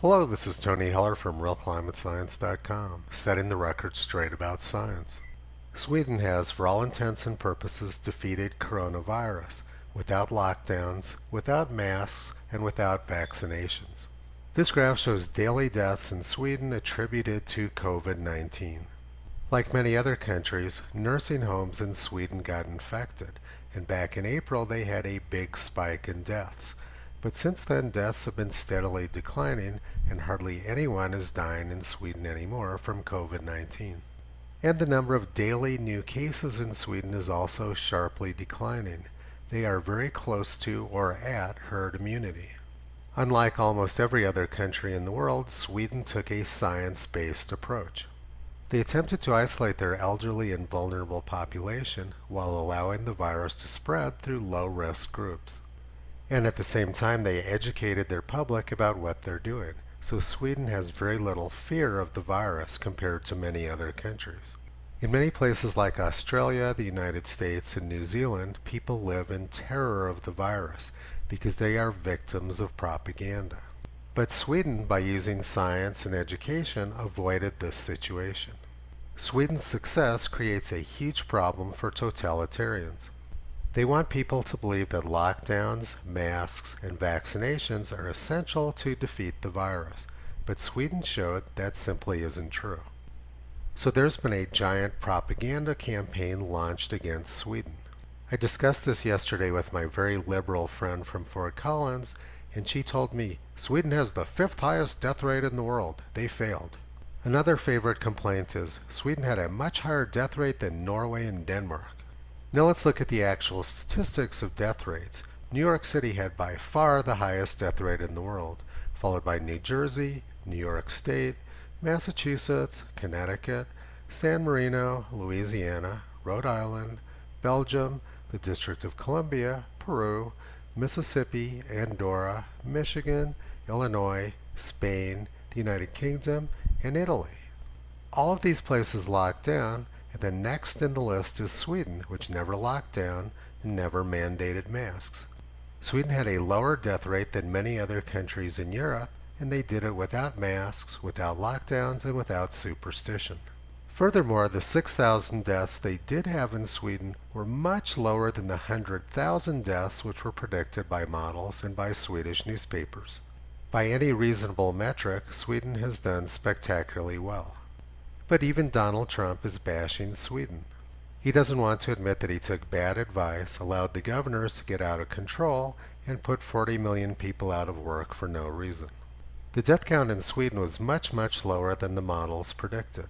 Hello, this is Tony Heller from RealClimateScience.com, setting the record straight about science. Sweden has, for all intents and purposes, defeated coronavirus without lockdowns, without masks, and without vaccinations. This graph shows daily deaths in Sweden attributed to COVID-19. Like many other countries, nursing homes in Sweden got infected, and back in April they had a big spike in deaths. But since then, deaths have been steadily declining, and hardly anyone is dying in Sweden anymore from COVID-19. And the number of daily new cases in Sweden is also sharply declining. They are very close to or at herd immunity. Unlike almost every other country in the world, Sweden took a science-based approach. They attempted to isolate their elderly and vulnerable population while allowing the virus to spread through low-risk groups. And at the same time, they educated their public about what they're doing. So Sweden has very little fear of the virus compared to many other countries. In many places like Australia, the United States, and New Zealand, people live in terror of the virus because they are victims of propaganda. But Sweden, by using science and education, avoided this situation. Sweden's success creates a huge problem for totalitarians. They want people to believe that lockdowns, masks, and vaccinations are essential to defeat the virus, but Sweden showed that simply isn't true. So there's been a giant propaganda campaign launched against Sweden. I discussed this yesterday with my very liberal friend from Fort Collins, and she told me, Sweden has the 5th highest death rate in the world. They failed. Another favorite complaint is, Sweden had a much higher death rate than Norway and Denmark. Now let's look at the actual statistics of death rates. New York City had by far the highest death rate in the world, followed by New Jersey, New York State, Massachusetts, Connecticut, San Marino, Louisiana, Rhode Island, Belgium, the District of Columbia, Peru, Mississippi, Andorra, Michigan, Illinois, Spain, the United Kingdom, and Italy. All of these places locked down, and then next in the list is Sweden, which never locked down and never mandated masks. Sweden had a lower death rate than many other countries in Europe, and they did it without masks, without lockdowns, and without superstition. Furthermore, the 6,000 deaths they did have in Sweden were much lower than the 100,000 deaths which were predicted by models and by Swedish newspapers. By any reasonable metric, Sweden has done spectacularly well. But even Donald Trump is bashing Sweden. He doesn't want to admit that he took bad advice, allowed the governors to get out of control, and put 40 million people out of work for no reason. The death count in Sweden was much lower than the models predicted.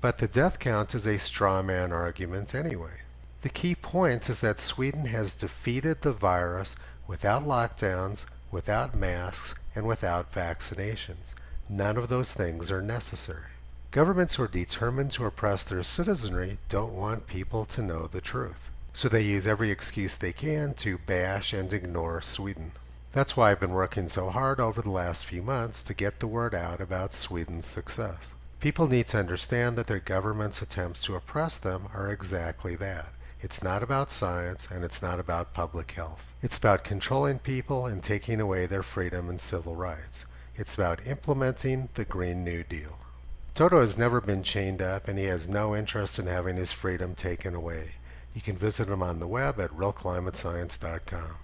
But the death count is a straw man argument anyway. The key point is that Sweden has defeated the virus without lockdowns, without masks, and without vaccinations. None of those things are necessary. Governments who are determined to oppress their citizenry don't want people to know the truth. So they use every excuse they can to bash and ignore Sweden. That's why I've been working so hard over the last few months to get the word out about Sweden's success. People need to understand that their government's attempts to oppress them are exactly that. It's not about science, and it's not about public health. It's about controlling people and taking away their freedom and civil rights. It's about implementing the Green New Deal. Toto has never been chained up, and he has no interest in having his freedom taken away. You can visit him on the web at realclimatescience.com.